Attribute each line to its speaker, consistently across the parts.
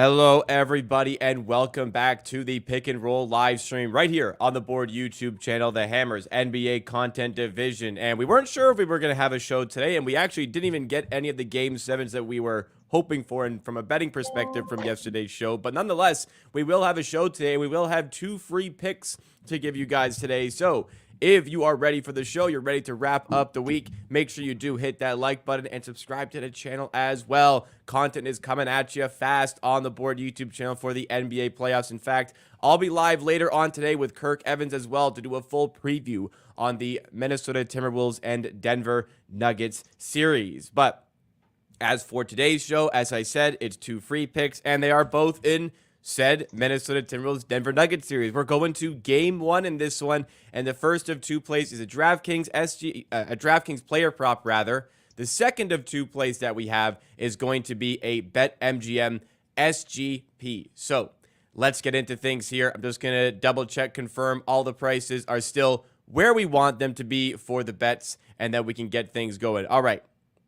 Speaker 1: Hello, everybody, and welcome back to the Pick and Roll live stream right here on the Board YouTube channel, the Hammers NBA Content Division. And we weren't sure if we were going to have a show today, and we actually didn't even get any of the Game 7s that we were hoping for and from a betting perspective from yesterday's show. But nonetheless, we will have a show today. We will have 2 free picks to give you guys today. So if you are ready for the show, you're ready to wrap up the week, make sure you do hit that like button and subscribe to the channel as well. Content is coming at you fast on the Board YouTube channel for the NBA playoffs. In fact, I'll be live later on today with Kirk Evans as well to do a full preview on the Minnesota Timberwolves and Denver Nuggets series. But as for today's show, as I said, it's 2 free picks, and they are both in said Minnesota Timberwolves Denver Nuggets series. We're going to game 1 in this one, and the first of 2 plays is a DraftKings player prop rather. The second of 2 plays that we have is going to be a BetMGM SGP. So let's get into things here. I'm just going to double check, confirm all the prices are still where we want them to be for the bets, and then we can get things going. All right,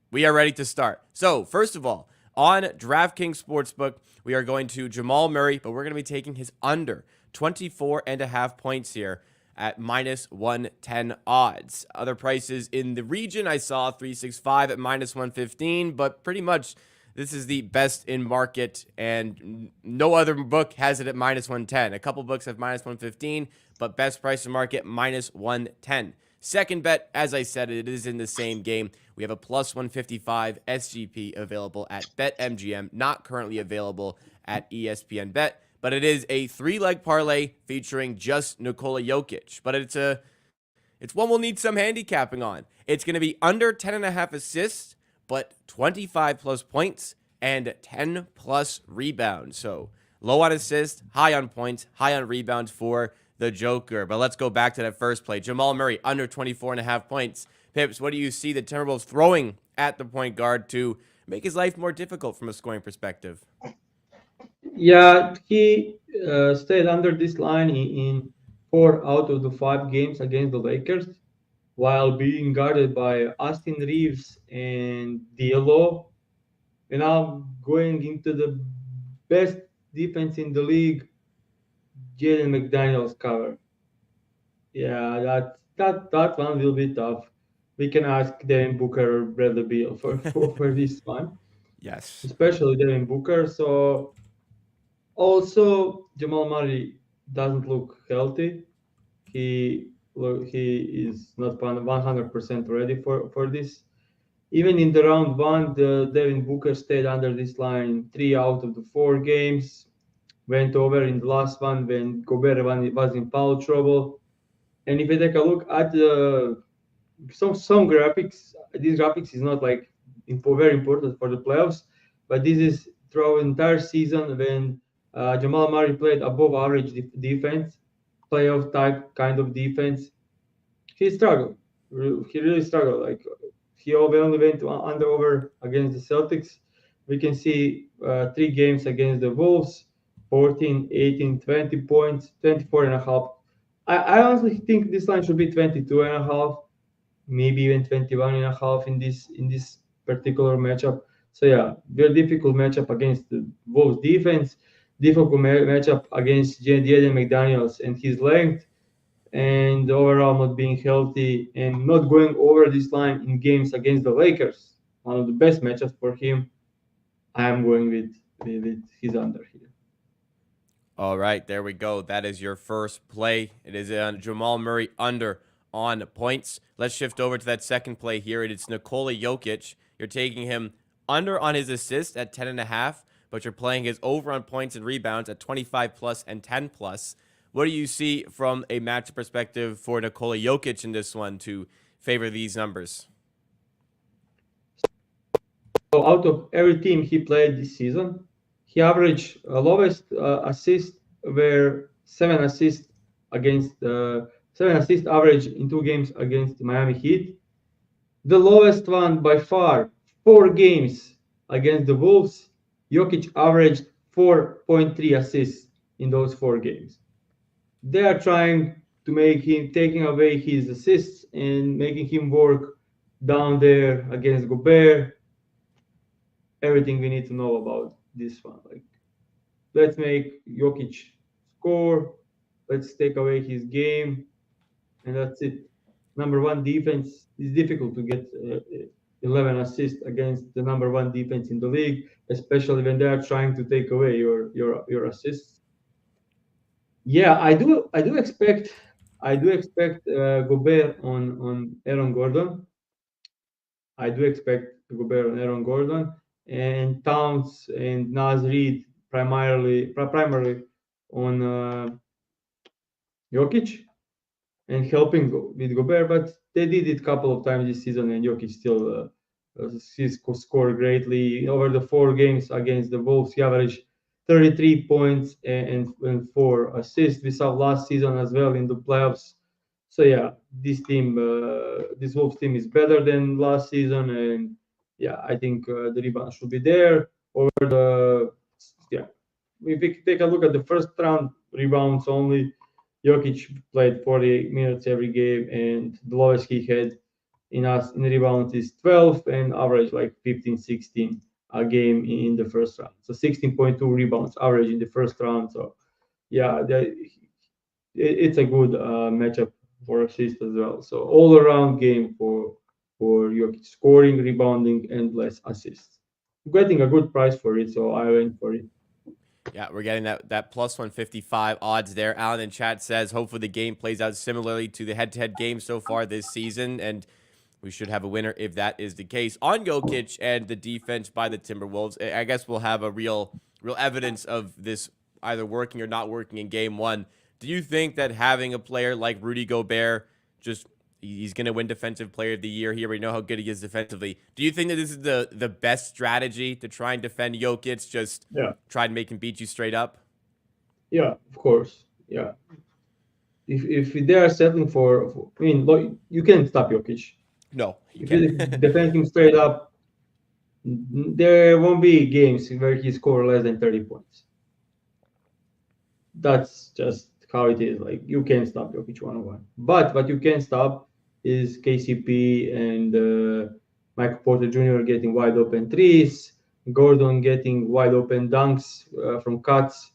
Speaker 1: we are ready to start. So first of all, on DraftKings Sportsbook, we are going to Jamal Murray, but we're going to be taking his under 24.5 points here at minus 110 odds. Other prices in the region, I saw 365 at minus 115, but pretty much this is the best in market, and no other book has it at minus 110. A couple books have minus 115, but best price in market, minus 110. Second bet, as I said, it is in the same game. We have a plus 155 SGP available at BetMGM, not currently available at ESPN Bet, but it is a 3-leg parlay featuring just Nikola Jokic. But it's one we'll need some handicapping on. It's going to be under 10.5 assists, but 25 plus points and 10 plus rebounds. So low on assists, high on points, high on rebounds for the Joker. But let's go back to that first play. Jamal Murray under 24.5 points. Pips, what do you see the Timberwolves throwing at the point guard to make his life more difficult from a scoring perspective?
Speaker 2: Yeah, he stayed under this line in 4 out of the 5 games against the Lakers, while being guarded by Austin Reeves and D'Lo. And now going into the best defense in the league, Jaden McDaniels cover. Yeah, that one will be tough. We can ask Devin Booker or Bradley Beal for this one,
Speaker 1: Yes.
Speaker 2: especially Devin Booker. So also Jamal Murray doesn't look healthy. He is not 100% ready for this. Even in the round 1, the Devin Booker stayed under this line 3 out of the 4 games. Went over in the last one when Gobert was in foul trouble. And if you take a look at some graphics, these graphics is not like very important for the playoffs, but this is throughout entire season when Jamal Murray played above average defense, playoff type kind of defense. He struggled. He really struggled. Like he only went under over against the Celtics. We can see 3 games against the Wolves, 14, 18, 20 points, 24 and a half. I honestly think this line should be 22 and a half, maybe even 21 and a half in this particular matchup. So yeah, very difficult matchup against the Wolves defense, difficult matchup against Jaden McDaniels and his length, and overall not being healthy and not going over this line in games against the Lakers. One of the best matchups for him. I am going with his under here.
Speaker 1: All right, there we go. That is your first play. It is Jamal Murray under on points. Let's shift over to that second play here. It's Nikola Jokic. You're taking him under on his assists at 10.5, but you're playing his over on points and rebounds at 25 plus and 10 plus. What do you see from a matchup perspective for Nikola Jokic in this one to favor these numbers?
Speaker 2: So out of every team he played this season, he averaged lowest assist were 7 assists against 7 assist average in 2 games against Miami Heat. The lowest one by far, 4 games against the Wolves. Jokic averaged 4.3 assists in those 4 games. They are trying to make him taking away his assists and making him work down there against Gobert. Everything we need to know about this one. Like let's make Jokic score, let's take away his game, and that's it. Number one defense is difficult to get 11 assists against the number one defense in the league, especially when they are trying to take away your assists. Yeah, I do expect Gobert on Aaron Gordon. I do expect Gobert on Aaron Gordon and Towns and Naz Reid primarily on Jokic and helping with Gobert, but they did it a couple of times this season, and Jokic still scored greatly. Over the 4 games against the Wolves, he averaged 33 points and 4 assists. We saw last season as well in the playoffs. So yeah, this Wolves team is better than last season, and yeah, I think the rebound should be there. Over the yeah, if we take a look at the first round rebounds only, Jokic played 40 minutes every game, and the lowest he had in rebounds is 12 and average like 15, 16 a game in the first round. So 16.2 rebounds average in the first round. So yeah, it's a good matchup for assists as well. So all around game for Jokic, scoring, rebounding, and less assists. Getting a good price for it, so I went for it.
Speaker 1: Yeah, we're getting that plus 155 odds there. Alan in chat says, hopefully the game plays out similarly to the head-to-head game so far this season, and we should have a winner if that is the case. On Jokic and the defense by the Timberwolves, I guess we'll have a real evidence of this either working or not working in game one. Do you think that having a player like Rudy Gobert, just he's going to win Defensive Player of the Year here? We know how good he is defensively. Do you think that this is the best strategy to try and defend Jokic? Just
Speaker 2: Yeah,
Speaker 1: try and make him beat you straight up?
Speaker 2: yeah, of course. Yeah, if they are settling I mean, look, you can't stop Jokic.
Speaker 1: No, he
Speaker 2: If you
Speaker 1: can't.
Speaker 2: defend him straight up, there won't be games where he score less than 30 points. That's just how it is. Like you can't stop Jokic 1-on-1. But what you can stop is KCP and Michael Porter Jr. getting wide open threes, Gordon getting wide open dunks from cuts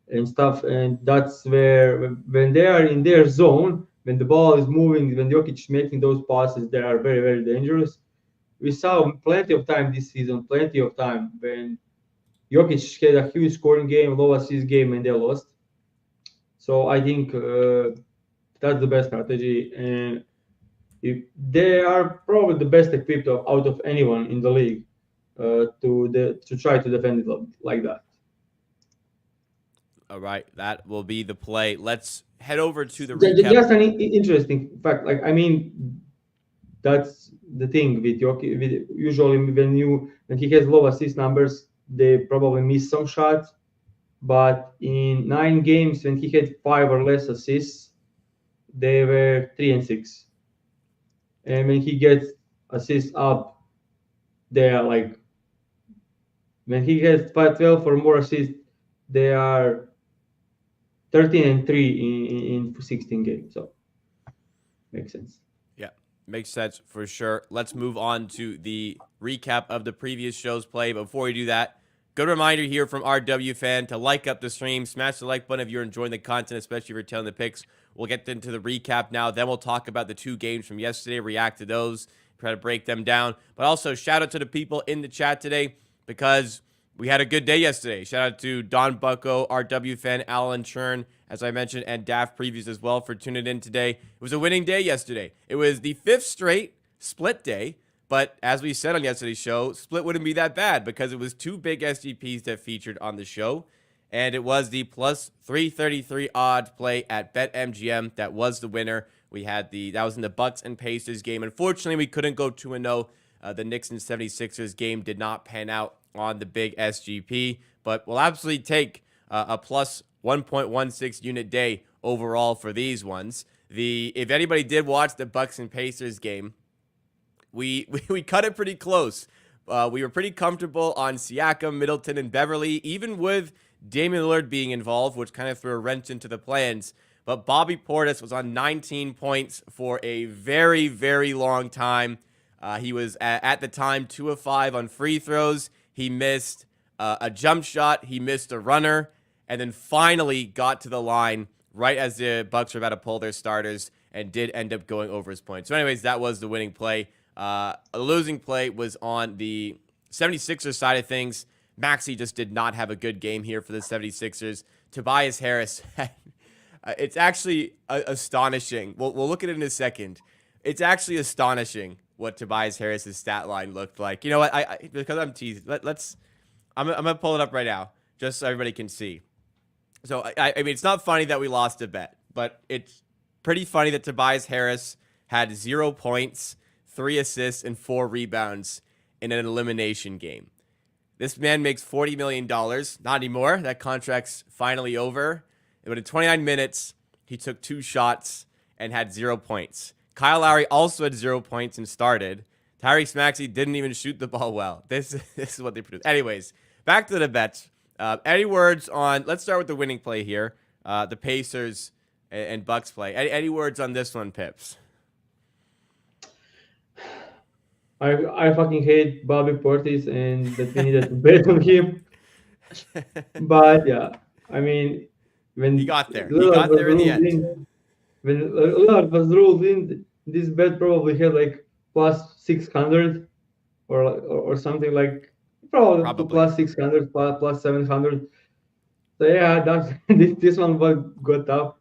Speaker 2: and stuff. And that's where when they are in their zone, when the ball is moving, when Jokic is making those passes, they are very, very dangerous. We saw plenty of time this season, plenty of time when Jokic had a huge scoring game, low assist game, and they lost. So I think that's the best strategy, and if they are probably the best equipped out of anyone in the league to try to defend it like that.
Speaker 1: All right, that will be the play. Let's head over to the recap.
Speaker 2: Just an interesting fact. Like I mean, that's the thing with Jokic. Usually when he has low assist numbers, they probably miss some shots. But in 9 games, when he had 5 or less assists, they were 3-6. And when he gets assists up, they are like when he gets 12 or more assists, they are 13-3 in 16 games. So makes sense.
Speaker 1: Yeah, makes sense for sure. Let's move on to the recap of the previous show's play. Before we do that, good reminder here from RW fan to like up the stream, smash the like button if you're enjoying the content, especially if you're telling the picks. We'll get into the recap now. Then we'll talk about the 2 games from yesterday, react to those, try to break them down. But also shout out to the people in the chat today because we had a good day yesterday. Shout out to Don Bucko, RW fan, Alan Churn, as I mentioned, and Daft Previews as well for tuning in today. It was a winning day yesterday. It was the 5th straight split day. But as we said on yesterday's show, split wouldn't be that bad because it was 2 big SGPs that featured on the show. And it was the plus 333 odds play at BetMGM that was the winner. We had that was in the Bucks and Pacers game. Unfortunately, we couldn't go 2-0. The Knicks and 76ers game did not pan out on the big SGP. But we'll absolutely take a plus 1.16 unit day overall for these ones. If anybody did watch the Bucks and Pacers game, we cut it pretty close. We were pretty comfortable on Siakam, Middleton, and Beverly, even with Damian Lillard being involved, which kind of threw a wrench into the plans. But Bobby Portis was on 19 points for a very, very long time. He was, at the time, 2 of 5 on free throws. He missed a jump shot. He missed a runner. and then finally got to the line right as the Bucks were about to pull their starters and did end up going over his point. So anyways, that was the winning play. A losing play was on the 76ers side of things. Maxey just did not have a good game here for the 76ers. Tobias Harris, it's actually astonishing. We'll look at it in a second. It's actually astonishing what Tobias Harris's stat line looked like. You know what? Because I'm teasing. I'm gonna pull it up right now just so everybody can see. So I mean, it's not funny that we lost a bet, but it's pretty funny that Tobias Harris had 0 points, 3 assists, and 4 rebounds in an elimination game. This man makes $40 million. Not anymore. That contract's finally over. But in 29 minutes, he took 2 shots and had 0 points. Kyle Lowry also had 0 points and started. Tyrese Maxey didn't even shoot the ball well. This is what they produced. Anyways, back to the bets. Any words on, let's start with the winning play here. The Pacers and Bucks play. Any words on this one, Pips?
Speaker 2: I fucking hate Bobby Portis and that we needed to bet on him. But yeah, I mean, when
Speaker 1: He got there.
Speaker 2: Lillard
Speaker 1: He got
Speaker 2: was
Speaker 1: there in the
Speaker 2: ruled
Speaker 1: end.
Speaker 2: when Lillard was ruled in, this bet probably had like plus 600 or something like probably plus 600 plus 700. So yeah, that this one got tough,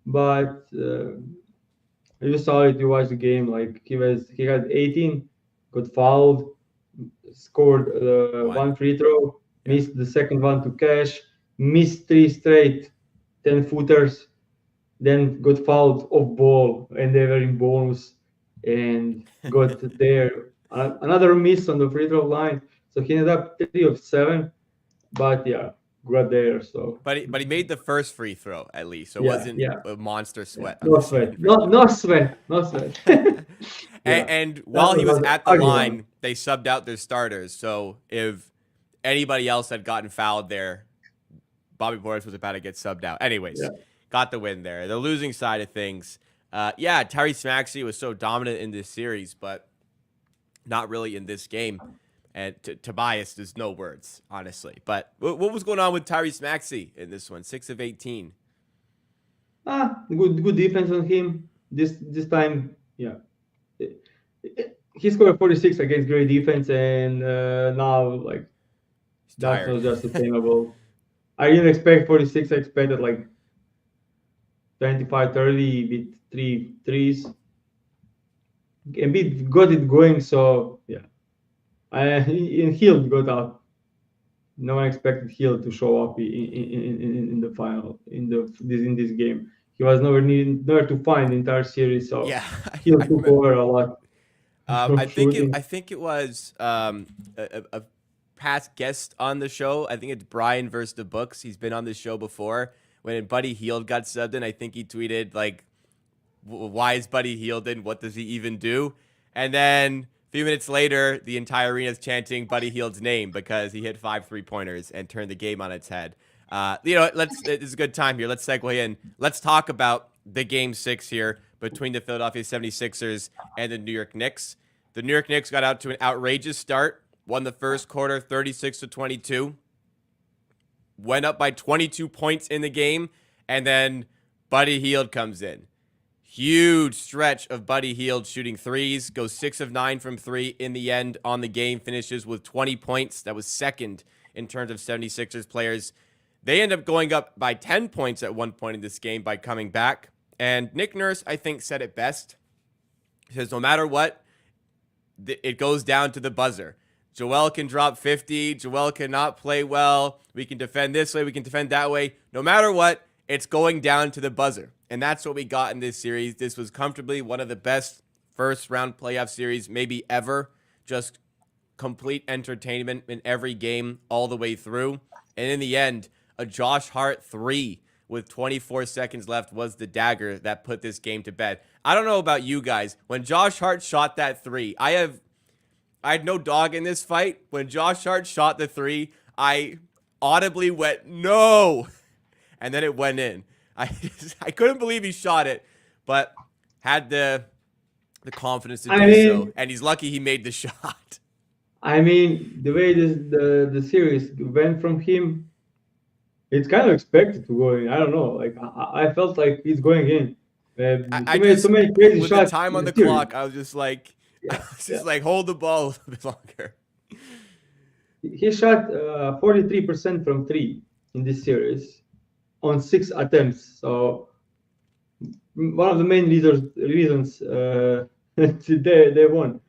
Speaker 2: but you saw it. You watched the game. Like he had 18, got fouled, scored one free throw, missed the second one to cash, missed 3 straight 10-footers, then got fouled off ball, and they were in bonus, and got there another miss on the free throw line. So he ended up 3 of 7, but yeah, got there. So,
Speaker 1: but he made the first free throw at least, so it
Speaker 2: yeah,
Speaker 1: wasn't a monster sweat.
Speaker 2: No sweat, no sweat.
Speaker 1: And while he was at the line, they subbed out their starters. So if anybody else had gotten fouled there, Bobby Portis was about to get subbed out. Anyways, got the win there. The losing side of things, Tyrese Maxey was so dominant in this series, but not really in this game. And Tobias, there's no words, honestly. But what was going on with Tyrese Maxey in this one? 6 of 18.
Speaker 2: Good defense on him. This time, yeah. He scored 46 against great defense, and now like that's not just sustainable. I didn't expect 46. I expected like 25, 30 with 3 threes. Embiid got it going, so yeah. And Hill got out. No one expected Hill to show up in the final in this game. He was nowhere to find the entire series, so Hill took over a lot.
Speaker 1: I think it was a past guest on the show. I think it's Brian versus the Books. He's been on the show before. When Buddy Hield got subbed in, I think he tweeted like, "Why is Buddy Hield in? What does he even do?" And then a few minutes later, the entire arena is chanting Buddy Hield's name because he hit 5 3-pointers and turned the game on its head. It's a good time here. Let's segue in. Let's talk about the Game 6 here between the Philadelphia 76ers and the New York Knicks. The New York Knicks got out to an outrageous start, won the first quarter 36-22, went up by 22 points in the game, and then Buddy Hield comes in. Huge stretch of Buddy Hield shooting threes, goes 6 of 9 from 3 in the end on the game, finishes with 20 points. That was second in terms of 76ers players. They end up going up by 10 points at one point in this game by coming back. And Nick Nurse, I think, said it best. He says, no matter what, it goes down to the buzzer. Joel can drop 50. Joel cannot play well. We can defend this way. We can defend that way. No matter what, it's going down to the buzzer. And that's what we got in this series. This was comfortably one of the best first-round playoff series maybe ever. Just complete entertainment in every game all the way through. And in the end, a Josh Hart 3 with 24 seconds left was the dagger that put this game to bed. I don't know about you guys. When Josh Hart shot that 3, I had no dog in this fight. When Josh Hart shot the 3, I audibly went, no. And then it went in. I couldn't believe he shot it, but had the confidence to do so. And he's lucky he made the shot.
Speaker 2: I mean, the way the series went from him, it's kind of expected to go in. I don't know. Like I felt like he's going in.
Speaker 1: I
Speaker 2: He made so
Speaker 1: just
Speaker 2: many crazy
Speaker 1: with the
Speaker 2: shots
Speaker 1: time
Speaker 2: in
Speaker 1: on
Speaker 2: the
Speaker 1: the
Speaker 2: series.
Speaker 1: clock, I was just like, I
Speaker 2: Yeah,
Speaker 1: was
Speaker 2: yeah.
Speaker 1: just like, hold the ball a little bit longer.
Speaker 2: He shot 43% from three in this series on 6 attempts. So one of the main reasons they won.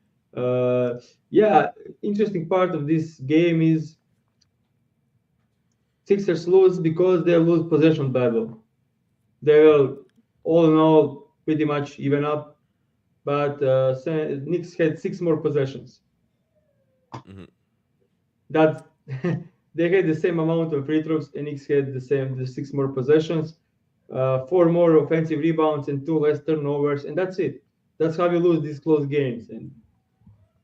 Speaker 2: Yeah, interesting part of this game is Sixers lose because they lose possession battle. They will all in all pretty much even up, but Knicks had 6 more possessions.
Speaker 1: Hmm.
Speaker 2: That they had the same amount of free throws, and Knicks had the 6 more possessions, 4 more offensive rebounds, and 2 less turnovers, and that's it. That's how you lose these close games. And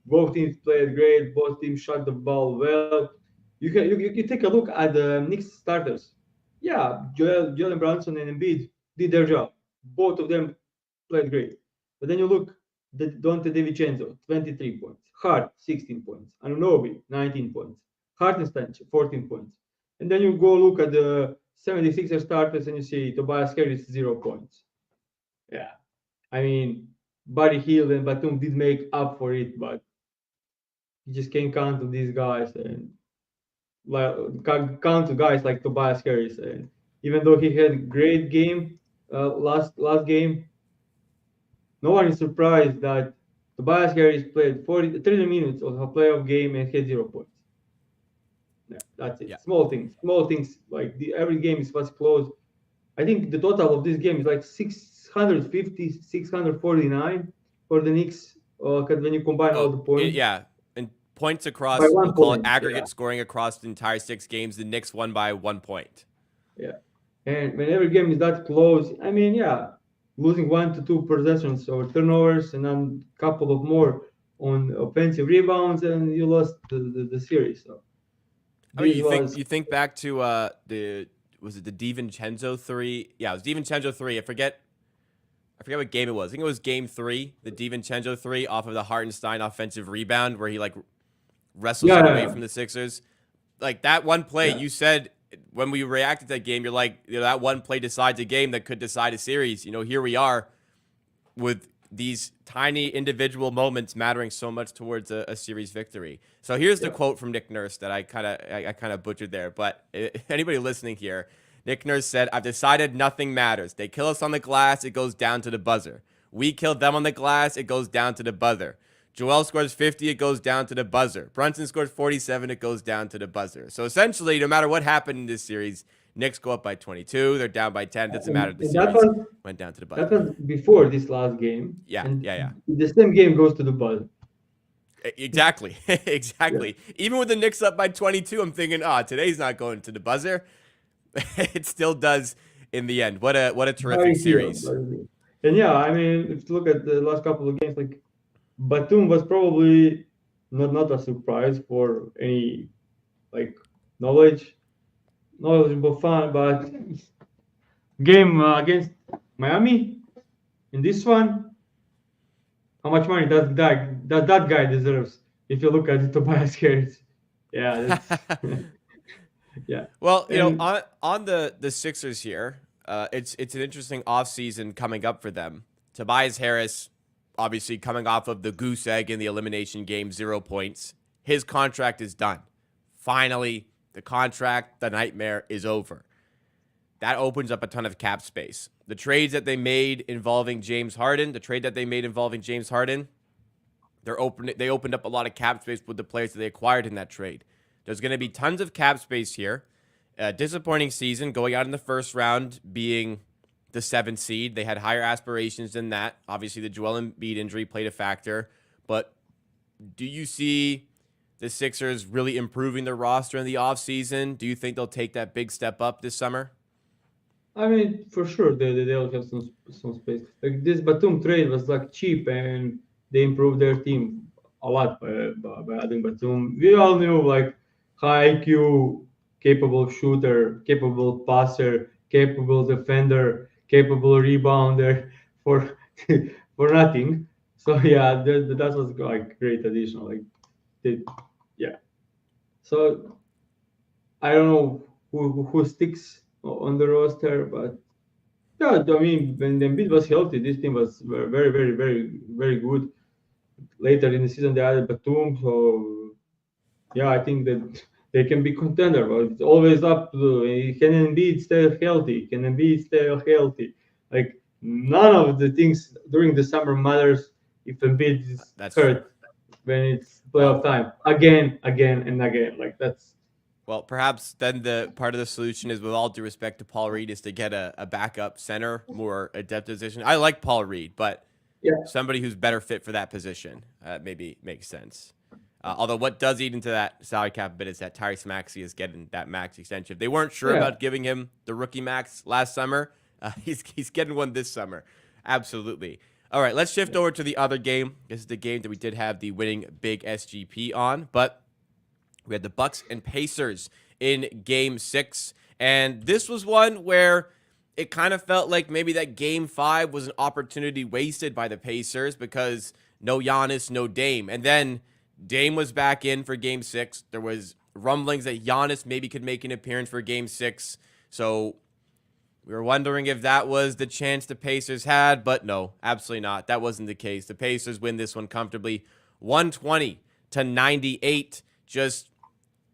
Speaker 2: both teams played great. Both teams shot the ball well. You take a look at the Knicks starters. Yeah, Jalen Brunson and Embiid did their job. Both of them played great. But then you look, Dante DiVincenzo, 23 points. Hart, 16 points. Anunoby, 19 points. Hartenstein, 14 points. And then you go look at the 76er starters and you see Tobias Harris, 0 points. Yeah. I mean, Buddy Hield and Batum did make up for it, but you just can't count on these guys and like count to guys like Tobias Harris. And even though he had a great game last game, no one is surprised that Tobias Harris played 30 minutes of a playoff game and had 0 points. Yeah, that's
Speaker 1: Yeah.
Speaker 2: it. Small things. Small things. Like every game is was close. I think the total of this game is like 650, 649 for the Knicks when you combine all
Speaker 1: Oh,
Speaker 2: the points
Speaker 1: yeah. And points
Speaker 2: by
Speaker 1: across, we'll
Speaker 2: one
Speaker 1: call it
Speaker 2: point. Yeah,
Speaker 1: aggregate scoring across the entire 6 games. The Knicks won by 1 point.
Speaker 2: yeah. And when every game is that close, I mean, yeah, losing 1 to 2 possessions or turnovers and then a couple of more on offensive rebounds, and you lost the series. So
Speaker 1: I mean,
Speaker 2: this was
Speaker 1: you think back to the was it the DiVincenzo three? Yeah, it was DiVincenzo three. I forget what game it was. I think it was game three, the DiVincenzo three off of the Hartenstein offensive rebound where he like wrestles
Speaker 2: yeah,
Speaker 1: it
Speaker 2: yeah,
Speaker 1: away from the Sixers. Like that one play,
Speaker 2: yeah.
Speaker 1: you said when we reacted to that game, you're like, that one play decides a game that could decide a series. Here we are with these tiny individual moments mattering so much towards a series victory. So here's the
Speaker 2: Yeah.
Speaker 1: quote from Nick Nurse that I kind of butchered there, but anybody listening here, Nick Nurse said, "I've decided nothing matters. They kill us on the glass, it goes down to the buzzer. We kill them on the glass, it goes down to the buzzer. Joel scores 50, it goes down to the buzzer. Brunson scores 47, it goes down to the buzzer." So essentially, no matter what happened in this series, Knicks go up by 22, they're down by 10, doesn't matter. The
Speaker 2: And that
Speaker 1: series
Speaker 2: was
Speaker 1: went down to the
Speaker 2: that
Speaker 1: buzzer.
Speaker 2: was before this last game,
Speaker 1: Yeah,
Speaker 2: and
Speaker 1: yeah, yeah.
Speaker 2: the same game goes to the buzzer.
Speaker 1: Exactly.
Speaker 2: Yeah.
Speaker 1: Exactly. Even with the Knicks up by 22, I'm thinking, today's not going to the buzzer. It still does in the end. What a terrific
Speaker 2: Very hero.
Speaker 1: series.
Speaker 2: And yeah, I mean, if you look at the last couple of games, like Batum was probably not a surprise for any like knowledge knowledgeable fan, but game against Miami in this one, how much money that guy deserves? If you look at the Tobias Harris, yeah, that's yeah,
Speaker 1: Well,
Speaker 2: and
Speaker 1: on the Sixers here, it's an interesting offseason coming up for them. Tobias Harris, obviously coming off of the goose egg in the elimination game, 0 points. His contract is done. Finally, the contract, the nightmare is over. That opens up a ton of cap space. The trades that they made involving James Harden, they opened up a lot of cap space with the players that they acquired in that trade. There's going to be tons of cap space here. Disappointing season going out in the first round, being the 7th seed. They had higher aspirations than that. Obviously, the Joel Embiid injury played a factor. But do you see the Sixers really improving their roster in the offseason? Do you think they'll take that big step up this summer?
Speaker 2: I mean for sure they'll have some space. Like this Batum trade was like cheap, and they improved their team a lot by adding Batum. We all knew like high IQ, capable shooter, capable passer, capable defender, capable rebounder for for nothing. So yeah, that was like great addition. Like, they, yeah. So I don't know. who sticks on the roster. But yeah, I mean, when Embiid was healthy, this team was very, very, very, very good. Later in the season, they added Batum, so yeah, I think that they can be contender. But it's always up to can Embiid stay healthy? Can Embiid stay healthy? Like none of the things during the summer matters if Embiid is
Speaker 1: That's true.
Speaker 2: hurt when it's playoff
Speaker 1: Well,
Speaker 2: time again, again, and again. Like that's
Speaker 1: well, perhaps then the part of the solution is, with all due respect to Paul Reed, is to get a backup center, more adept position. I like Paul Reed, but
Speaker 2: yeah,
Speaker 1: somebody who's better fit for that position maybe makes sense. Although what does eat into that salary cap a bit is that Tyrese Maxey is getting that max extension. If they weren't sure
Speaker 2: yeah.
Speaker 1: about giving him the rookie max last summer, he's getting one this summer. Absolutely. All right, let's shift over to the other game. This is the game that we did have the winning big SGP on, but we had the Bucks and Pacers in Game 6, and this was one where it kind of felt like maybe that Game 5 was an opportunity wasted by the Pacers because no Giannis, no Dame. And then Dame was back in for Game 6. There was rumblings that Giannis maybe could make an appearance for Game 6. So we were wondering if that was the chance the Pacers had, but no, absolutely not. That wasn't the case. The Pacers win this one comfortably, 120-98. Just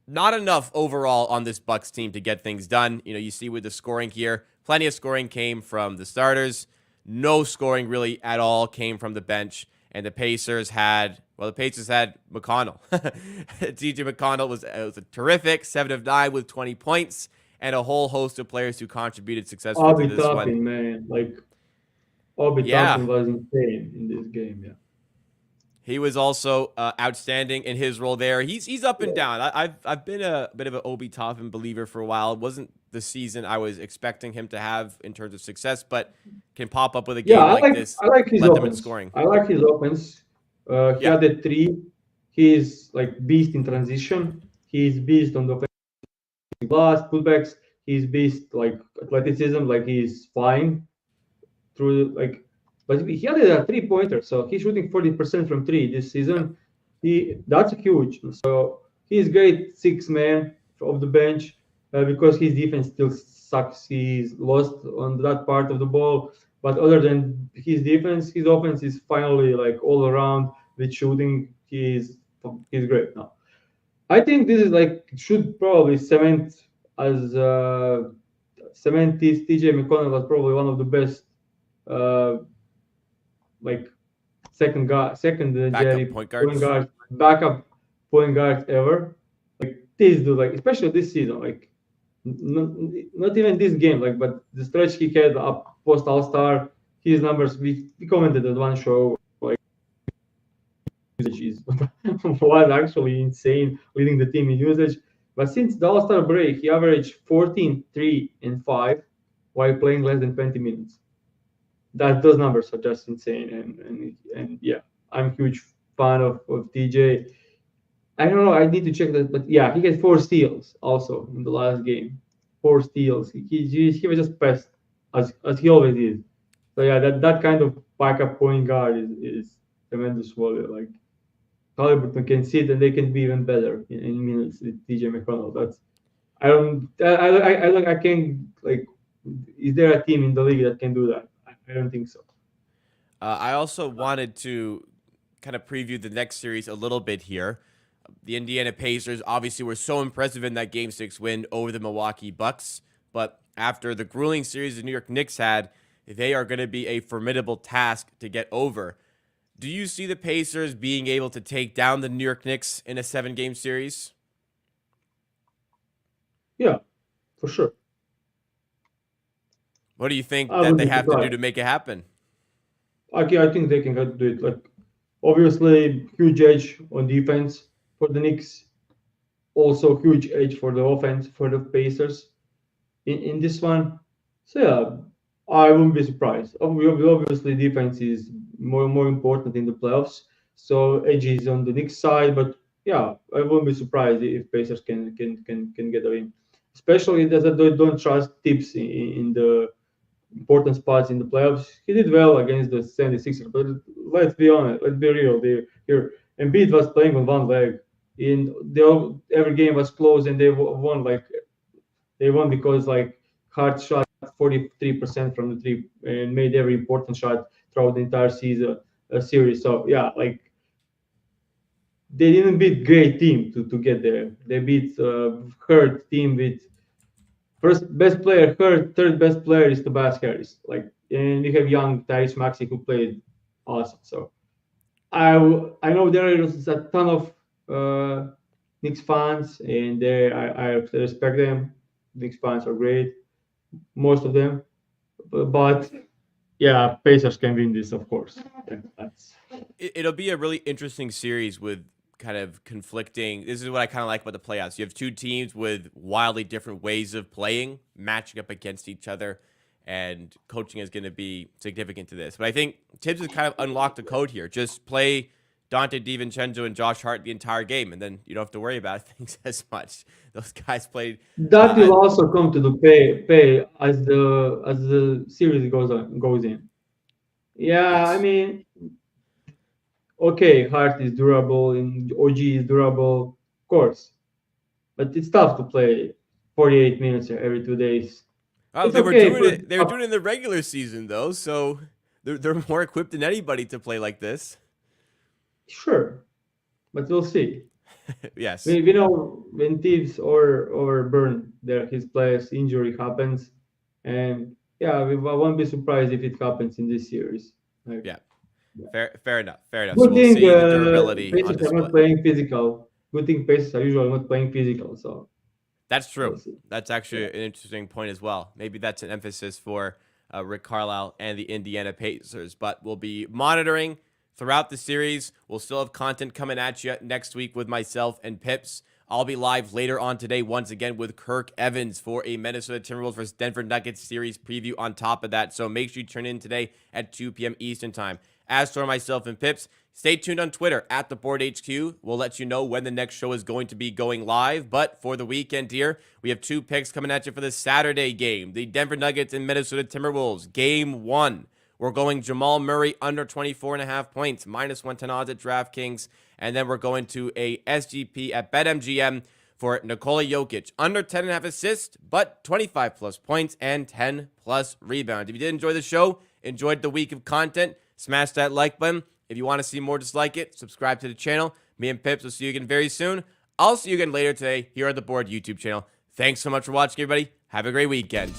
Speaker 1: not enough overall on this Bucks team to get things done. You know, you see with the scoring here, plenty of scoring came from the starters. No scoring really at all came from the bench. And the Pacers had McConnell. TJ McConnell was a terrific 7 of 9 with 20 points and a whole host of players who contributed successfully to
Speaker 2: Obi
Speaker 1: this one.
Speaker 2: Toppin, man, like Obi
Speaker 1: Yeah,
Speaker 2: Toppin was insane in this game. Yeah,
Speaker 1: he was also outstanding in his role there. He's up and
Speaker 2: yeah,
Speaker 1: down. I've been a bit of an Obi Toppin believer for a while. It wasn't the season I was expecting him to have in terms of success, but can pop up with a
Speaker 2: yeah.
Speaker 1: game like this,
Speaker 2: I like his
Speaker 1: let them in
Speaker 2: offense.
Speaker 1: scoring.
Speaker 2: I like his offense. He
Speaker 1: Yeah,
Speaker 2: had a three. He's like beast in transition. He's beast on the offensive glass putbacks. He's beast like athleticism. Like he's flying through like. But he had a 3 pointer, so he's shooting 40% from three this
Speaker 1: yeah.
Speaker 2: season. That's huge. So he's great six man of the bench because his defense still sucks. He's lost on that part of the ball. But other than his defense, his offense is finally like all around with shooting. He's great now. I think this is like should probably as cement TJ McConnell as probably one of the best uh, like
Speaker 1: Backup
Speaker 2: secondary
Speaker 1: point
Speaker 2: point
Speaker 1: guards.
Speaker 2: guards, backup point guards ever. Like this dude, like especially this season, like not even this game, like but the stretch he had up post All Star, his numbers. We commented at one show like usage is was actually insane, leading the team in usage. But since the All Star break, he averaged 14, 3, and 5 while playing less than 20 minutes. Those numbers are just insane. And yeah, I'm a huge fan of TJ. I don't know. I need to check that, but yeah, he had 4 steals also in the last game. 4 steals. He was just best as he always is. So yeah, that kind of backup point guard is tremendous value. Like Halliburton can sit and they can be even better in minutes with TJ McConnell. That's I don't I can like. Is there a team in the league that can do that? I don't think so.
Speaker 1: I also wanted to kind of preview the next series a little bit here. The Indiana Pacers obviously were so impressive in that Game 6 win over the Milwaukee Bucks, but after the grueling series the New York Knicks had, they are going to be a formidable task to get over. Do you see the Pacers being able to take down the New York Knicks in a 7-game series?
Speaker 2: Yeah, for sure.
Speaker 1: What do you think
Speaker 2: I
Speaker 1: that
Speaker 2: would
Speaker 1: they
Speaker 2: be
Speaker 1: have to do
Speaker 2: surprised.
Speaker 1: to make it happen?
Speaker 2: I think they can do it. Like obviously, huge edge on defense for the Knicks. Also, huge edge for the offense for the Pacers in this one. So yeah, I wouldn't be surprised. Obviously, defense is more important in the playoffs. So edge is on the Knicks side, but yeah, I wouldn't be surprised if Pacers can get a win. Especially that I don't trust Tips in the important spots in the playoffs. He did well against the 76ers, but let's be honest, let's be real. Here, Embiid was playing on one leg, in every game was close, and they won like They won because like Hart shot 43% from the three and made every important shot throughout the entire series. So yeah, like they didn't beat great team to get there. They beat Hurt team with first best player Hurt, third best player is Tobias Harris. Like, and we have young Tyrese Maxey who played awesome. So I know there is a ton of Knicks fans, and I respect them. Knicks fans are great, most of them. But yeah, Pacers can win this, of course. That's
Speaker 1: It'll be a really interesting series with kind of conflicting. This is what I kind of like about the playoffs. You have two teams with wildly different ways of playing, matching up against each other, and coaching is going to be significant to this. But I think Tibbs has kind of unlocked the code here. Just play Dante DiVincenzo and Josh Hart the entire game, and then you don't have to worry about things as much. Those guys played.
Speaker 2: that will also come to the pay as the series goes in. Yeah, I
Speaker 1: Yes.
Speaker 2: mean, okay, Hart is durable and OG is durable, of course, but it's tough to play 48 minutes every 2 days.
Speaker 1: Oh,
Speaker 2: It's
Speaker 1: they were
Speaker 2: okay
Speaker 1: doing
Speaker 2: for
Speaker 1: it. They were doing it in the regular season though, so they're more equipped than anybody to play like this.
Speaker 2: sure, but we'll see.
Speaker 1: Yes.
Speaker 2: We know when Thieves or Burn his players injury happens, and yeah, I won't be surprised if it happens in this series. Like,
Speaker 1: Yeah. Fair enough. Fair enough. So
Speaker 2: good
Speaker 1: we'll
Speaker 2: thing
Speaker 1: see the durability on
Speaker 2: Pacers are not
Speaker 1: display.
Speaker 2: playing physical. Good thing Pacers are usually not playing physical, so
Speaker 1: That's true.
Speaker 2: we'll see.
Speaker 1: That's actually
Speaker 2: Yeah.
Speaker 1: an interesting point as well. Maybe that's an emphasis for Rick Carlisle and the Indiana Pacers. But we'll be monitoring throughout the series. We'll still have content coming at you next week with myself and Pips. I'll be live later on today once again with Kirk Evans for a Minnesota Timberwolves versus Denver Nuggets series preview on top of that. So make sure you turn in today at 2 p.m. Eastern time. As for myself and Pips, stay tuned on Twitter at TheBoardHQ. We'll let you know when the next show is going to be going live. But for the weekend here, we have two picks coming at you for the Saturday game. The Denver Nuggets and Minnesota Timberwolves, Game 1. We're going Jamal Murray under 24.5 points, -110 odds at DraftKings. And then we're going to a SGP at BetMGM for Nikola Jokic, under 10.5 assists, but 25+ points and 10+ rebounds. If you did enjoy the show, enjoyed the week of content, smash that like button. If you want to see more just like it, subscribe to the channel. Me and Pips will see you again very soon. I'll see you again later today here on the Board YouTube channel. Thanks so much for watching, everybody. Have a great weekend.